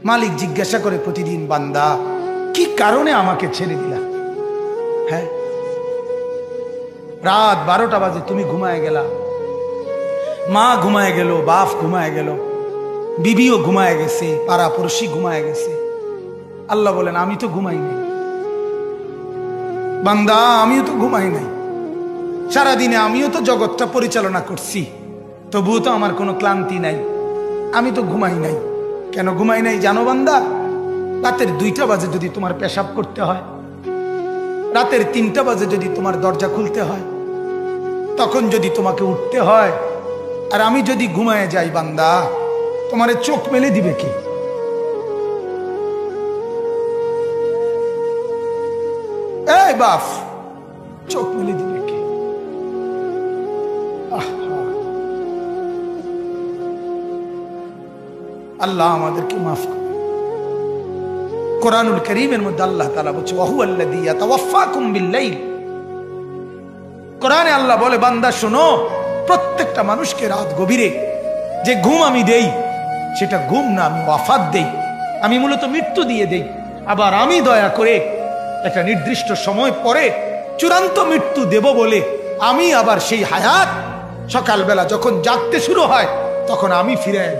মালিক জিজ্ঞাসা করে প্রতিদিন, বান্দা কি কারণে আমাকে ছেড়ে দিলা? হ্যাঁ, রাত 12টা বাজে তুমি ঘুমায় গেলা, মা ঘুমায় গেল, বাপ ঘুমায় গেল, বিবিও ঘুমায় গেছে, পাড়া পড়শি ঘুমায় গেছে। আল্লাহ বলেন আমি তো ঘুমাই নাই বান্দা, আমিও তো ঘুমাই নাই। সারাদিনে আমিও তো জগৎটা পরিচালনা করছি, তবুও তো আমার কোনো ক্লান্তি নাই, আমি তো ঘুমাই নাই। কেন ঘুমাই নাই জানো বান্দা? রাতের 2টা বাজে যদি তোমার পেশাব করতে হয়, রাতের 3টা বাজে যদি তোমার দরজা খুলতে হয়, তখন যদি তোমাকে উঠতে হয়, আর আমি যদি ঘুমায় যাই বান্দা, তোমারে চোখ মেলে দিবে কি? এই বাপ, চোখ মেলে দিবে কি? আল্লাহ আমাদেরকে মাফ করে। কোরআনুল কারীমের মধ্যে আল্লাহ তাআলা বলছে, ওয়া হুয়াল্লাযী ইয়াতাওয়াফফাকুম বিল-লাইল। কোরআনে আল্লাহ বলে, বান্দা শোনো, প্রত্যেকটা মানুষকে রাত গভীরে যে ঘুম আমি দেই, সেটা ঘুম না, আমি ওয়াফাত দেই, আমি মূলত মৃত্যু দিয়ে দেই। আবার আমি দয়া করে একটা নির্দিষ্ট সময় পরে চূড়ান্ত মৃত্যু দেব বলে আমি আবার সেই হায়াত সকালবেলা যখন জাগতে শুরু হয় তখন আমি ফিরাই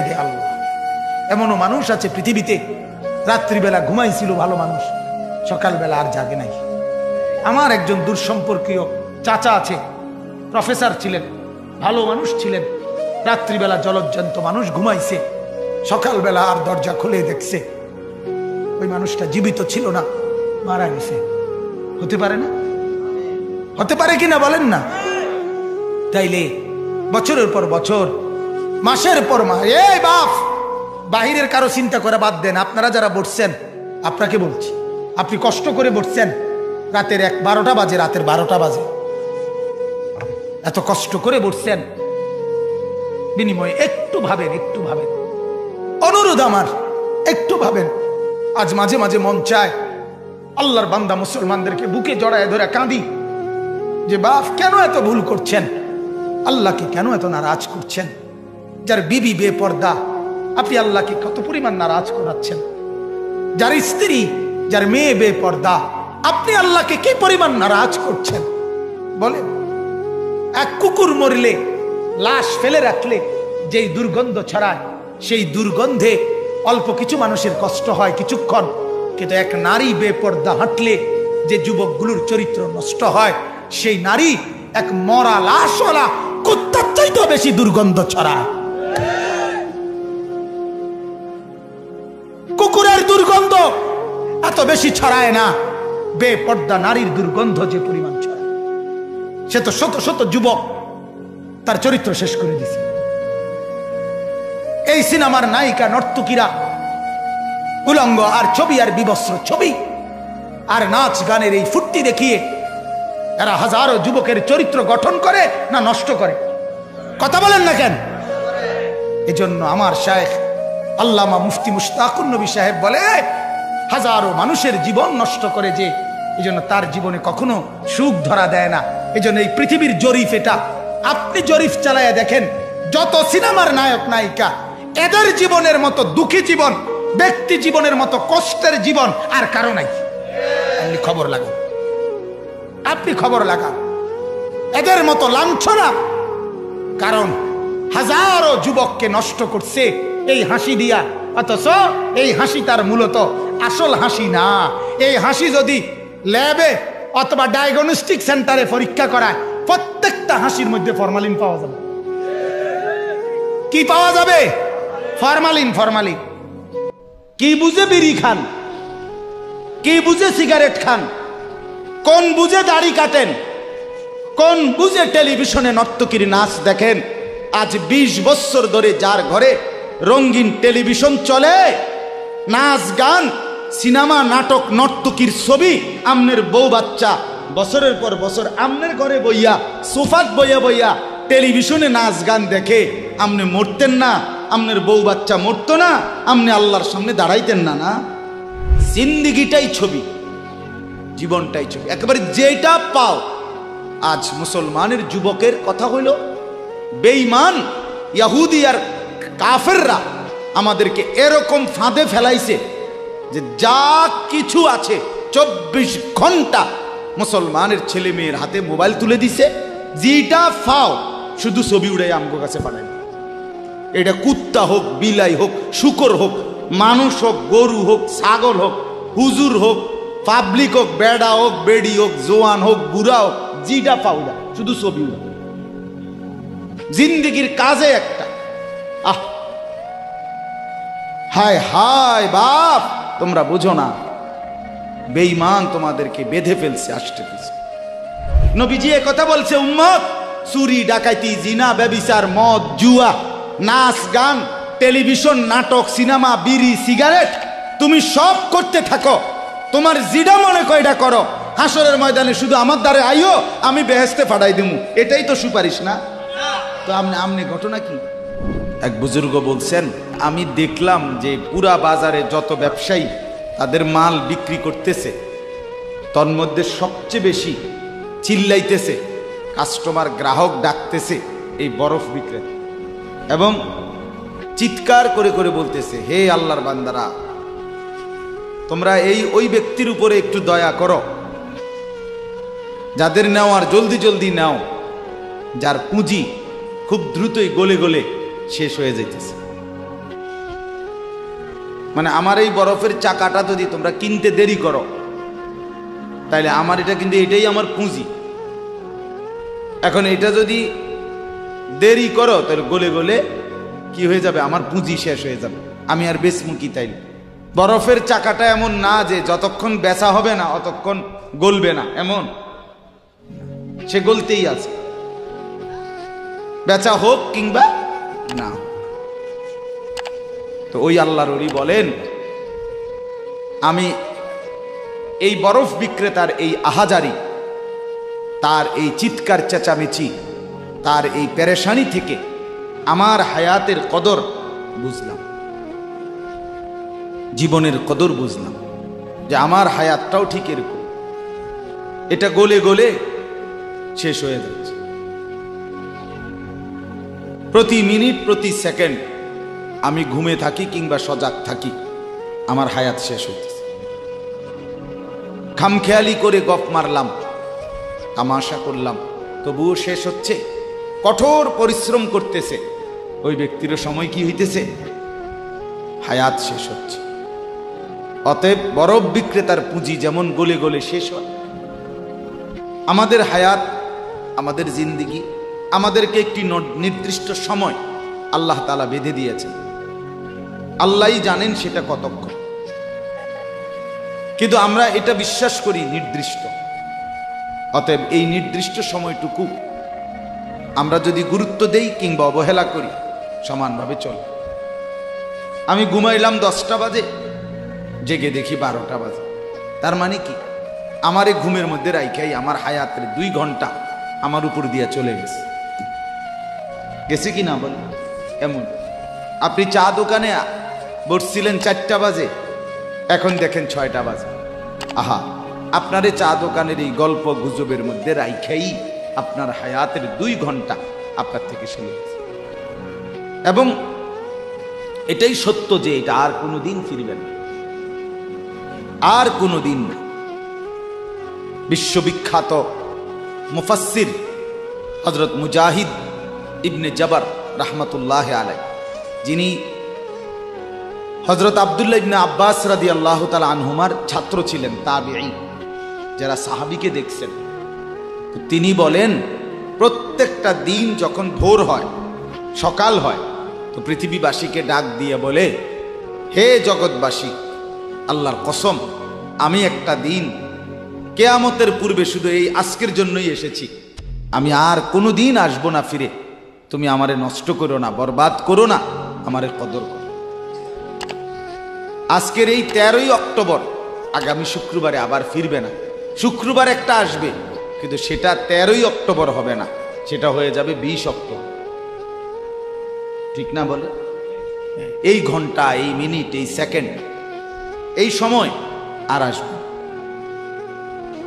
দেয় আল্লাহ। এমনও মানুষ আছে পৃথিবীতে, রাত্রিবেলা ঘুমাইছিল ভালো মানুষ, সকালবেলা আর জাগে নাই। আমার একজন দূরসম্পর্কীয় চাচা আছে, প্রফেসর ছিলেন, ভালো মানুষ ছিলেন, রাত্রিবেলা জলজ্জান্ত মানুষ ঘুমাইছে, সকালবেলা আর দরজা খুলে দেখছে ওই মানুষটা জীবিত ছিল না, মারা গেছে। হতে পারে না? হতে পারে কিনা বলেন না? তাইলে বছরের পর বছর, মাসের পর মাস, এই বাপ, বাহিরের কারো চিন্তা করে বাদ দেন। আপনারা যারা বসছেন, আপনাকে বলছি, আপনি কষ্ট করে বসছেন, রাতের 12টা বাজে, রাতের 12টা বাজে, এত কষ্ট করে বসছেন, বিনিময়ে একটু ভাবেন, একটু ভাবেন, অনুরোধ আমার, একটু ভাবেন। আজ মাঝে মাঝে মন চায় আল্লাহর বান্দা মুসলমানদেরকে বুকে জড়ায় ধরে কাঁদি যে বাপ কেন এত ভুল করছেন, আল্লাহকে কেন এত নারাজ করছেন? যার বিবি বেপর্দা, আপনি আল্লাহকে কত পরিমাণ নারাজ করাচ্ছেন। যার স্ত্রী, যার মেয়ে বেপর্দা, আপনি আল্লাহকে কি পরিমাণ নারাজ করছেন বলেন? এক কুকুর মরলে, লাশ ফেলে রাখলে যেই দুর্গন্ধ ছড়ায়, সেই দুর্গন্ধে অল্প কিছু মানুষের কষ্ট হয় কিছুক্ষণ, কিন্তু এক নারী বেপর্দা হাঁটলে যে যুবকগুলোর চরিত্র নষ্ট হয়, সেই নারী এক মরা লাশওয়ালা কুত্তার চাইতেও বেশি দুর্গন্ধ ছড়ায়। কুকুরের দুর্গন্ধ এত বেশি ছড়ায় না, বেপর্দা নারীর দুর্গন্ধ যে পরিমাণ ছড়ায়। সে তো শত শত যুবক তার চরিত্র শেষ করে দিছে। এই সিনেমার নায়িকা নর্তকীরা উলঙ্গ আর ছবি আর বিবস্ত্র ছবি আর নাচ গানের এই ফুর্তি দেখিয়ে এরা হাজারো যুবকের চরিত্র গঠন করে না নষ্ট করে? কথা বলেন না কেন? এজন্য আমার শায়েখ আল্লামা মুফতি মুশতাকুর নবী সাহেব বলে, হাজারো মানুষের জীবন নষ্ট করে যে, এজন্য তার জীবনে কখনো সুখ ধরা দেয় না। এজন্য এই পৃথিবীর জরিফ এটা, আপনি জরিফ চালায়া দেখেন, যত সিনেমার নায়ক নায়িকা, এদের জীবনের মতো দুঃখী জীবন, ব্যক্তি জীবনের মতো কষ্টের জীবন আর কারো নাই। আপনি খবর লাগান, আপনি খবর লাগান, এদের মতো লাঞ্ছনা। কারণ হাজারো যুবককে নষ্ট করছে এই হাসি দিয়া, অথচ এই হাসি তার মূলত আসল হাসি না। এই হাসি যদি ল্যাবে অথবা ডায়াগনস্টিক সেন্টারে পরীক্ষা করায়, প্রত্যেকটা হাসির মধ্যে ফরমালিন পাওয়া যাবে। কি পাওয়া যাবে? ফরমালিন। ফরমালিন। কি বুঝে বিড়ি খান, কি বুঝে সিগারেট খান, কোন বুঝে দাড়ি কাটেন, কোন বুঝে টেলিভিশনে নর্তকীর নাচ দেখেন। আজ 20 বছর ধরে যার ঘরে রঙিন টেলিভিশন চলে, নাচ গান, সিনেমা, নাটক, নর্তকীর ছবি, আমনের বউ বাচ্চা বছরের পর বছর আমনের ঘরে বইয়া, সোফাত বইয়া বইয়া টেলিভিশনে নাচ গান দেখে, আমনে মরতেন না? আমনের বউ বাচ্চা মরতো না? আমনে আল্লাহর সামনে দাঁড়াইতেন না? না, জিন্দিগিটাই ছবি, জীবনটাই ছবি, একেবারে যেটা পাও। আজ মুসলমানের যুবকের কথা হইল বেঈমান, ইহুদি আর কাফেররা আমাদেরকে এরকম ফাঁদে ফেলাইছে যে যা কিছু আছে 24 ঘন্টা মুসলমানের ছেলে মেয়ের হাতে মোবাইল তুলে দিছে, যেটা ফাও শুধু ছবি উড়াই আমগো কাছে পাঠায়। এটা কুত্তা হোক, বিলাই হোক, শুকর হোক, মানুষ হোক, গরু হোক, ছাগল হোক, হুজুর হোক, পাবলিক হোক, বেড়া হোক, বেড়ি হোক, জোয়ান হোক, বুড়া হোক, যেটা পাউডা শুধু ছবি উড়া। জিন্দিগির কাজে একটা আহ হায় হায় বাপ, তোমরা বুঝো না, বেঈমান তোমাদেরকে বেঁধে ফেলছে আষ্টে পিছে। নবীজি এ কথা বলছে, উম্মত, চুরি ডাকাতি, জিনা, ব্যভিচার, মদ, জুয়া, নাচ গান, টেলিভিশন, নাটক, সিনেমা, বিড়ি, সিগারেট, তুমি সব করতে থাকো, তোমার জিডা মনে কয়টা করো, হাসরের ময়দানে শুধু আমার দ্বারে আইও, আমি বেহেশতে ফাটাই দিমু, এটাই তো সুপারিশ না? তো আমনে ঘটনা কি? এক বুজুর্গ বলছেন, আমি দেখলাম যে পুরা বাজারে যত ব্যবসায়ী তাদের মাল বিক্রি করতেছে, তন্মধ্যে সবচেয়ে বেশি চিল্লাইতেছে, কাস্টমার গ্রাহক ডাকতেছে এই বরফ বিক্রেতা, এবং চিৎকার করে করে বলতেছে, হে আল্লাহর বান্দারা, তোমরা ওই ব্যক্তির উপরে একটু দয়া করো, যাদের নেওয়ার জলদি জলদি নাও, যার পুঁজি খুব দ্রুতই গলে গলে শেষ হয়ে যাইতেছে। মানে আমার এই বরফের চাকাটা যদি তোমরা কিনতে দেরি করো, তাইলে আমার এটা কিন্তু এটাই আমার পুঁজি, এখন এটা যদি দেরি করো তাহলে গলে গলে কি হয়ে যাবে, আমার পুঁজি শেষ হয়ে যাবে, আমি আর বেচমু কি? তাইলে বরফের চাকাটা এমন না যে যতক্ষণ বেচা হবে না অতক্ষণ গলবে না, এমন, সে গলতেই আছে, বেচা হোক কিংবা না। তো ওই আল্লাহর ওলি বলেন, আমি এই বরফ বিক্রেতার এই আহাজারি, তার এই চিৎকার চেঁচামেচি, তার এই পেরেশানি থেকে আমার হায়াতের কদর বুঝলাম, জীবনের কদর বুঝলাম, যে আমার হায়াতটাও ঠিক এরকম, এটা গলে গলে শেষ হয়ে যাচ্ছে। প্রতি মিনিট, প্রতি সেকেন্ড আমি ঘুমে থাকি কিংবা সজাগ থাকি, আমার হায়াত শেষ হইতেছে। খামখেয়ালি করে গপ মারলাম, তামাশা করলাম, তবুও শেষ হচ্ছে। কঠোর পরিশ্রম করতেছে ওই ব্যক্তিরও সময় কি হইতেছে, হায়াত শেষ হচ্ছে। অতএব বরফ বিক্রেতার পুঁজি যেমন গলে গলে শেষ হয়, আমাদের হায়াত, আমাদের জিন্দিগি, আমাদেরকে একটি নির্দিষ্ট সময় আল্লাহ তাআলা বেঁধে দিয়েছেন, আল্লাহই জানেন সেটা কতক্ষণ, কিন্তু আমরা এটা বিশ্বাস করি নির্দিষ্ট। অতএব এই নির্দিষ্ট সময়টুকু আমরা যদি গুরুত্ব দেই কিংবা অবহেলা করি, সমানভাবে চলে। আমি ঘুমাইলাম 10টা বাজে, জেগে দেখি 12টা বাজে, তার মানে কি, আমার এই ঘুমের মধ্যে রাইখাই আমার হায়াতের 2 ঘন্টা আমার উপর দিয়া চলে গেছে, গেছে কি না বল? এমন আপনি চা দোকানে বসছিলেন 4টা বাজে, এখন দেখেন 6টা বাজে, আহা, আপনার এই চা দোকানের এই গল্প গুজবের মধ্যে রাইখাই আপনার হায়াতের 2 ঘন্টা আপনার থেকে চলে গেছে। এবং এটাই সত্য যে এটা আর কোনোদিন ফিরবে না, আর কোনোদিন না। বিশ্ববিখ্যাত মুফাসসির হযরত মুজাহিদ ইবনে জবর রাহমাতুল্লাহ আলাইহি, যিনি হযরত আব্দুল্লাহ ইবনে আব্বাস রাদিয়াল্লাহু তাআলা আনহুমার ছাত্র ছিলেন, তাবিঈ, যারা সাহাবীকে দেখছেন, তো তিনি বলেন, প্রত্যেকটা দিন যখন ভোর হয়, সকাল হয়, তো পৃথিবীবাসীকে ডাক দিয়ে বলে, হে জগৎবাসী, আল্লাহর কসম, আমি একটা দিন কিয়ামতের পূর্বে শুধু এই আজকের জন্যই এসেছি, আমি আর কোনো দিন আসবো না ফিরে, তুমি আমারে নষ্ট করো না, বরবাদ করো না, আমারে কদর করো। আজকের এই 13ই অক্টোবর, আগামী শুক্রবারে আবার ফিরবে না, শুক্রবার একটা আসবে, কিন্তু সেটা 13ই অক্টোবর হবে না, সেটা হয়ে যাবে 20 অক্টোবর, ঠিক না বলে? এই ঘন্টা, এই মিনিট, এই সেকেন্ড, এই সময় আর আসবে।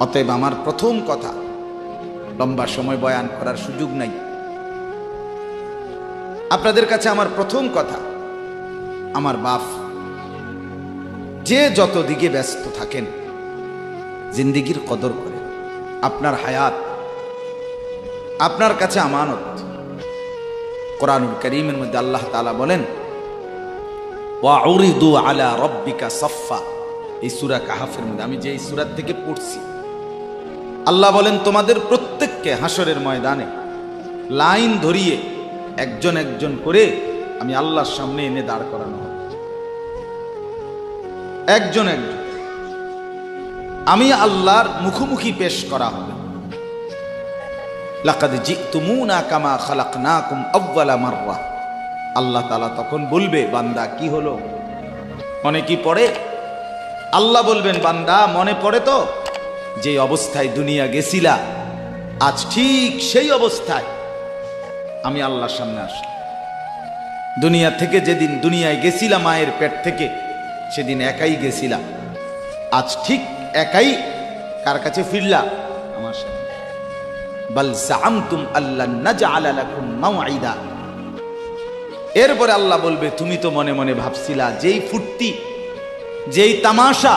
অতএব আমার প্রথম কথা, লম্বা সময় বয়ান করার সুযোগ নাই, আপনাদের কাছে আমার প্রথম কথা, আমার বাপ, যে যত দিকে ব্যস্ত থাকেন জিন্দিগির কদর করে। আপনার হায়াত আপনার কাছে আমানত। কোরআনুল কারীমের মধ্যে আল্লাহ তাআলা বলেন, ওয়াউরিদু আলা রাব্বিকা সাফফা। এই সূরা কাহফের মধ্যে আমি যে এই সূরা থেকে পড়ছি, আল্লাহ বলেন তোমাদের প্রত্যেককে হাসরের ময়দানে লাইন ধরিয়ে একজন একজন করে আমি আল্লাহর সামনে এনে দাঁড় করানো হবে। একজন একজন আমি আল্লাহর মুখোমুখি পেশ করা হবে। লাকাদ জিতুমুনা কামা খালাকনাকুম আউয়ালা মাররা। আল্লাহ তাআলা তখন বলবে, বান্দা কি হলো, মনে কি পড়ে? আল্লাহ বলবেন, বান্দা মনে পড়ে তো যে অবস্থায় দুনিয়া গেছিলা, আজ ঠিক সেই অবস্থায় আমি আল্লাহর সামনে আসলাম। দুনিয়া থেকে যেদিন দুনিয়ায় গেছিলাম মায়ের পেট থেকে, সেদিন একাই গেছিলাম, আজ ঠিক একাই কার কাছে ফিরলা? আমার সামনে। বাল জাআমতুম আল্লান নাজআলা লাকুম মাওঈদা। এরপরে আল্লাহ বলবে, তুমি তো মনে মনে ভাবছিলা, যেই ফুর্তি যেই তামাশা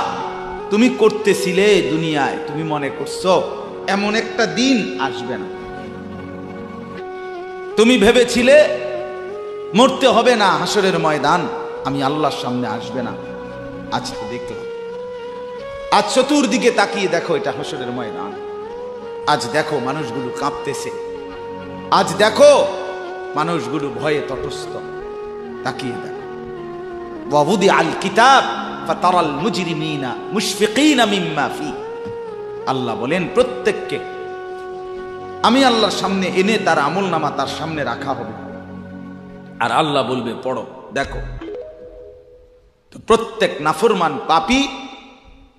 তুমি করতেছিলে দুনিয়ায়, তুমি মনে করছো এমন একটা দিন আসবে না। তুমি ভেবেছিলে মরতে হবে না, হাসরের ময়দান আমি আল্লাহর সামনে আসবে না। আজ তো দেখলাম, আজ চতুর্দিকে তাকিয়ে দেখো, এটা হাসরের ময়দান। আজ দেখো মানুষগুলো কাঁপতেছে, আজ দেখো মানুষগুলো ভয়ে তটস্থ। তাকিয়ে দেখো। ওয়াবুদি আল কিতাব ফাতারাল মুজরিমিনা মুশফিকিনা মিম্মা ফি। আল্লাহ বলেন প্রত্যেককে আমি আল্লাহর সামনে এনে তার আমলনামা তার সামনে রাখা হবে, আর আল্লাহ বলবে পড়ো, দেখো। তো প্রত্যেক নাফরমান পাপী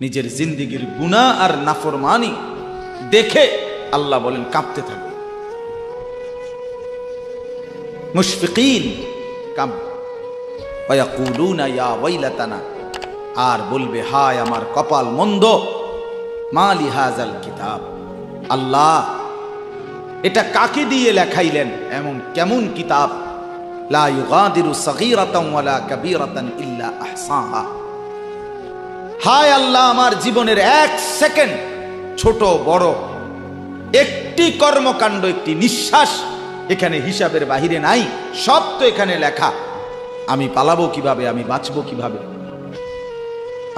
নিজের জিন্দেগির গুনাহ আর নাফরমানি দেখে আল্লাহ বলেন কাঁপতে থাকবে। মুশফিকিন কাম ওয়ায়াকুলুনা ইয়া ওয়াইলাতানা, আর বলবে হায় আমার কপাল মন্দ, মালি হাযাল কিতাব। আল্লাহ এটা কাকে দিয়ে লেখাইলেন, এমন কেমন কিতাব, লা ইউগাদিরু সগীরাতান ওয়ালা কাবীরাতান ইল্লা আহসাহা। হায় আল্লাহ, আমার জীবনের এক সেকেন্ড, ছোট বড় একটি কর্মকাণ্ড, একটি নিঃশ্বাস এখানে হিসাবের বাহিরে নাই, সব তো এখানে লেখা। আমি পালাবো কিভাবে, আমি বাঁচবো কিভাবে,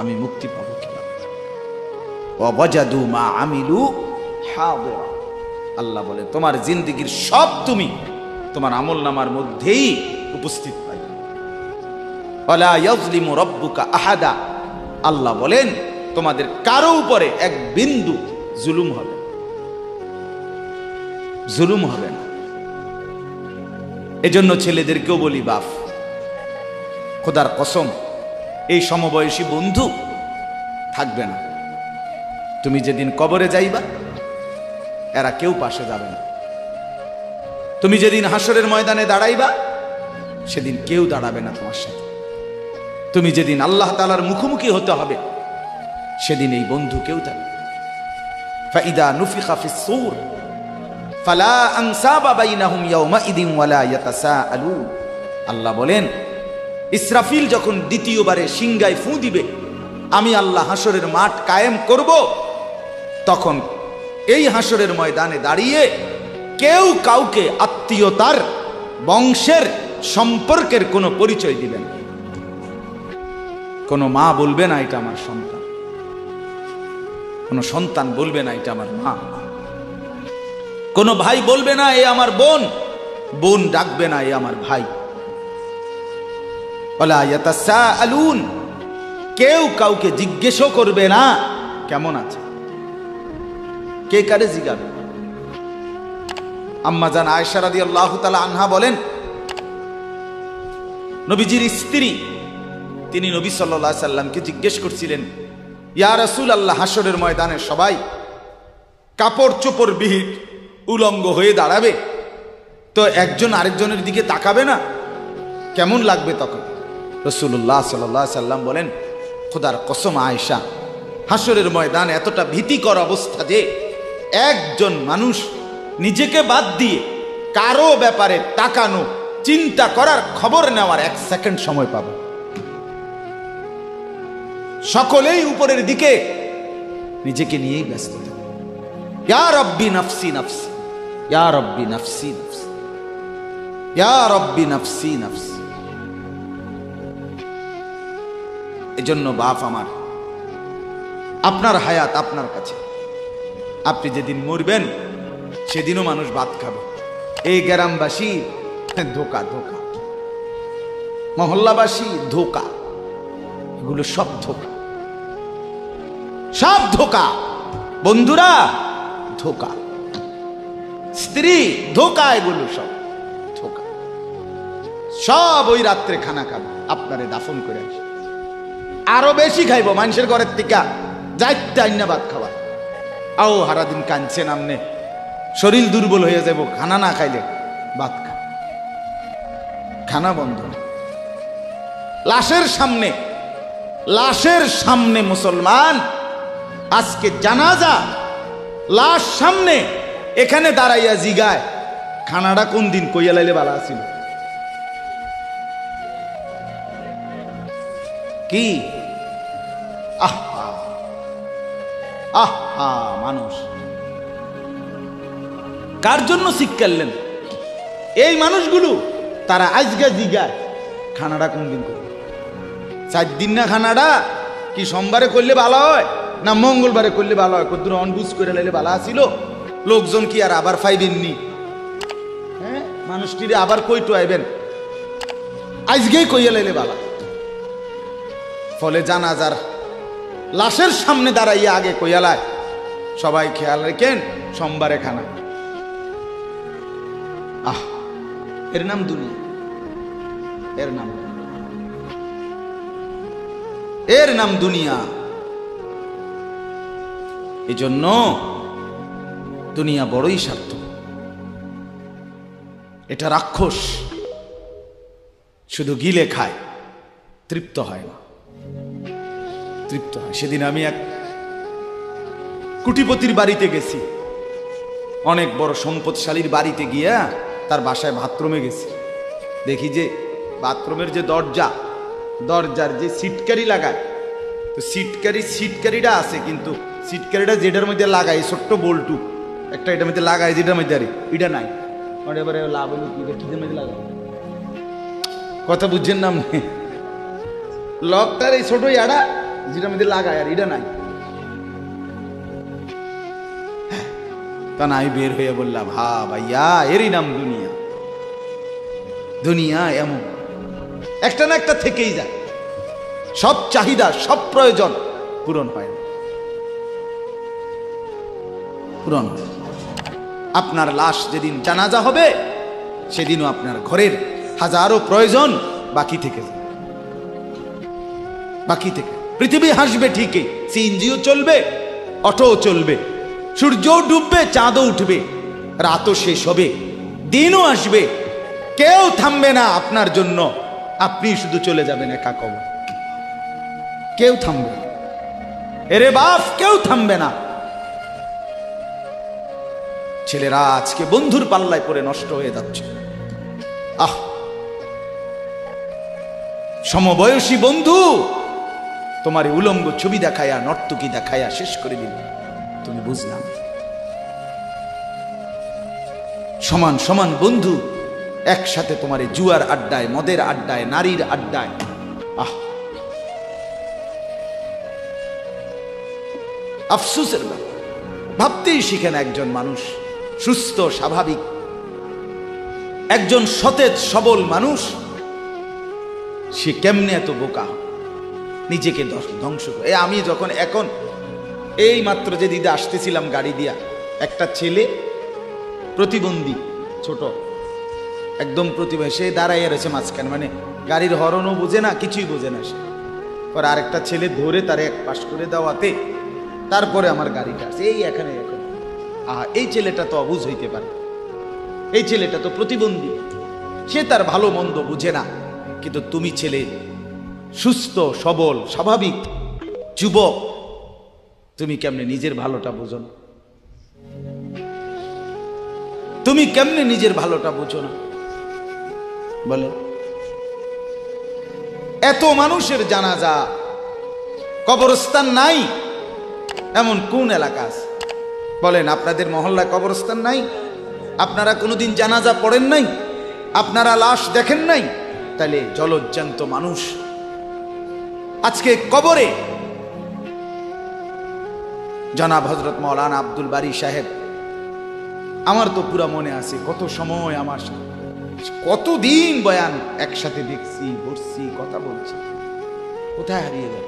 আমি মুক্তি পাবো কিভাবে। ওয়াজাদু মা আমিলু হাদিরা। আল্লাহ বলে তোমার জিন্দেগির সব তুমি তোমার আমলনামার মধ্যেই উপস্থিত পাইবে। ওয়ালা ইয়াজলিমু রাব্বুকা আহাদা। আল্লাহ বলেন তোমাদের কারো উপরে এক বিন্দু জুলুম হবে, জুলুম হবে না। এজন্য ছেলেদেরকেও বলি, বাপ খোদার কসম, এই সমবয়সী বন্ধু থাকবে না। তুমি যেদিন কবরে যাইবা এরা কেউ পাশে যাবে না। তুমি যেদিন হাসরের ময়দানে দাঁড়াইবা সেদিন কেউ দাঁড়াবে না তোমার সাথে। তুমি যেদিন আল্লাহ তাআলার মুখোমুখি হতে হবে সেদিন এই বন্ধু কেউ থাকবে। ফাইদা নুফিখা ফিস সূর ফালা আনসাবা বাইনাহুম ইয়াওমাইদিন ওয়ালা ইয়াতাসাআলুন। আল্লাহ বলেন ইসরাফিল যখন দ্বিতীয়বারে সিংগায় ফু দিবে, আমি আল্লাহ হাসরের মাঠ কায়েম করব, তখন এই হাসরের ময়দানে দাঁড়িয়ে কেউ কাউকে আত্মীয়তার, বংশের, সম্পর্কের কোনো পরিচয় দিবেন। কোনো মা বলবে না এটা আমার সন্তান, কোনো সন্তান বলবে না এটা আমার মা, কোনো ভাই বলবে না এ আমার বোন, বোন ডাকবে না এ আমার ভাই। ওয়ালা ইয়াতাসাআলুন, কেউ কাউকে জিজ্ঞেসও করবে না কেমন আছে, কে কারে জিজ্ঞাবে। আম্মা জান আয়েশা রাদিয়াল্লাহু তাআলা আনহা বলেন, নবীজির স্ত্রী তিনি নবী সাল্লাল্লাহু আলাইহি সাল্লামকে জিজ্ঞেস করছিলেন, ইয়া রাসূলুল্লাহ, হাসরের ময়দানে সবাই কাপড় চোপড় বিহীন উলঙ্গ হয়ে দাঁড়াবে, তো একজন আরেকজনের দিকে তাকাবে না, কেমন লাগবে তখন? রাসূলুল্লাহ সাল্লাল্লাহু আলাইহি সাল্লাম বলেন, খোদার কসম আয়েশা, হাসরের ময়দান এতটা ভীতিকর অবস্থা যে একজন মানুষ নিজেকে বাদ দিয়ে কারো ব্যাপারে তাকানো চিন্তা করার, খবর নেওয়ার 1 সেকেন্ড সময় পাবো। সকলেই উপরের দিকে নিজেকে নিয়েই ব্যস্ত থাকে। ইয়া রব্বি নাফসি নাফসি, ইয়া রব্বি নাফসি নাফসি, ইয়া রব্বি নাফসি নাফসি। এজন্য বাপ আমার, আপনার হায়াত আপনার কাছে। আপনি যেদিন মরবেন সেদিনও মানুষ ভাত খাবে। এই গ্রামবাসী ধোকা, ধোকা, মহল্লাবাসী ধোকা, এগুলো সব ধোকা, সব ধোকা। বন্ধুরা ধোকা, স্ত্রী ধোকা, এগুলো সব ধোকা। সব ওই রাত্রে খানা খাবে, আপনারে দাফন করে আসে। আরো বেশি খাইব মানুষের ঘরের থেকে, যাইতে আইনা ভাত খাওয়া। আও হারাদিন কাঁদছেন আমনে, শরীর দুর্বল হয়ে যাব খানা না খাইলে। ভাত খা, খানা বন্ধ। লাশের সামনে, লাশের সামনে মুসলমান আজকে জানাজা, লাশ সামনে, এখানে দাঁড়াইয়া জিগায় খানাটা কোন দিন কইয়া লাইলে ভালো আছিল। কি আহা আহা, মানুষ কার জন্য শিক্ষালেন? এই মানুষগুলো তারা আজকে জিগায় খানাটা কোন দিন করবে। 4 দিন না খানাটা কি সোমবারে করলে ভালো হয় না মঙ্গলবারে করলে ভালো হয়? কদ্দুর অনবুজ করে লাইলে ভালো আছিল। লোকজন কি আর আবার ফাইবেননি? হ্যাঁ, মানুষটিরে আবার কইটো আইবেন, আজকেই কইয়া লাইলে ভালো। ফলে জানাজার লাশের সামনে দাঁড়াইয়া আগে কইয়ালায় সবাই খেয়াল রেখেন সোমবারে খানা। আহ, এর নাম দুনিয়া, এর নাম, এর নাম দুনিয়া। এই জন্য দুনিয়া বড়ই স্বার্থ। এটা রাক্ষস, শুধু গিলে খায়, তৃপ্ত হয় না, তৃপ্ত হয়। সেদিন আমি এক কুটিপতির বাড়িতে গেছি, অনেক বড় সম্পদশালীর বাড়িতে গিয়া তার বাসায় বাথরুমে গেছি। দেখি যে বাথরুমের যে দরজা, দরজার যে সিটকারি লাগায়, তো সিটকারিটা আছে, কিন্তু সিটকারিটা যেটার মধ্যে লাগায় ছোট্ট বল্টু একটা, এটার মধ্যে লাগায় যেটার মধ্যে আরে এটা নাই। এবারে লাভ হলো কি, কিসের মধ্যে লাগায়? কথা বুঝছেন না আপনি? লকটার এই ছোট ইয়াটা যেটার মধ্যে লাগায় আর এটা নাই। তা না, আমি বের হয়ে বললাম, হা ভাইয়া, এরই নাম দুনিয়া। দুনিয়া এমন একটা না একটা থেকেই যায়, সব চাহিদা, সব প্রয়োজন পূরণ হয় না, পূরণ হয়। আপনার লাশ যেদিন জানাজা হবে সেদিনও আপনার ঘরের হাজারো প্রয়োজন বাকি থেকে যায়, বাকি থেকে। পৃথিবী হাসবে ঠিকই, সিএনজিও চলবে, অটোও চলবে, সূর্যও ডুববে, চাঁদও উঠবে, রাতও শেষ হবে, দিনও আসবে, কেউ থামবে না আপনার জন্য। আপনি শুধু চলে যাবেন একা কবর, কেউ থামবে না। এরে বাপ, কেউ থামবে না। ছেলেরা আজকে বন্ধুর পাল্লায় পড়ে নষ্ট হয়ে যাচ্ছে। আহ, সমবয়সী বন্ধু তোমার উলঙ্গ ছবি দেখায়া, নর্তকী দেখায়া শেষ করে দিল, তুমি বুঝলাম। সমান সমান বন্ধু একসাথে তোমার জুয়ার আড্ডায়, মদের আড্ডায়, নারীর আড্ডায়। আহ, আফসোসের ব্যাপার। ভাবতেই শিখেন একজন মানুষ সুস্থ স্বাভাবিক, একজন সতেজ সবল মানুষ, সে কেমনে এত বোকা, নিজেকে ধ্বংস করে। আমি যখন এখন এই মাত্র যে দিদা আসতেছিলাম গাড়ি দিয়া, একটা ছেলে প্রতিবন্ধী, ছোট একদম প্রতিবন্ধী, সে দাঁড়াইয়া রয়েছে মাঝখানে, মানে গাড়ির হরনও বোঝে না, কিছুই বোঝে না সে। পরে আরেকটা ছেলে ধরে তারে এক পাশ করে দেওয়াতে তারপরে আমার গাড়িটা আছে এই এখানে। এখন এই ছেলেটা তো অবুঝ হইতে পারে, এই ছেলেটা তো প্রতিবন্ধী, সে তার ভালো মন্দ বুঝে না। কিন্তু তুমি ছেলে সুস্থ সবল স্বাভাবিক যুবক, তুমি কেমনে নিজের ভালোটা বুঝো না? তুমি কেমনে নিজের ভালোটা বুঝো না? বলে এত মানুষের জানাজা, কবরস্থান নাই এমন কোন এলাকা আছে? বলেন, আপনাদের মহল্লায় কবরস্থান নাই? আপনারা কোনোদিন জানাজা পড়েন নাই? আপনারা লাশ দেখেন নাই? তাহলে জলজ্জান্ত মানুষ আজকে কবরে। জনাব হযরত মাওলানা আব্দুল বারী সাহেব, আমার তো পুরা মনে আছে কত সময় আমার সাথে, কতদিন বয়ান একসাথে দেখছি, বসছি, কথা বলছি, কোথায় হারিয়ে গেল?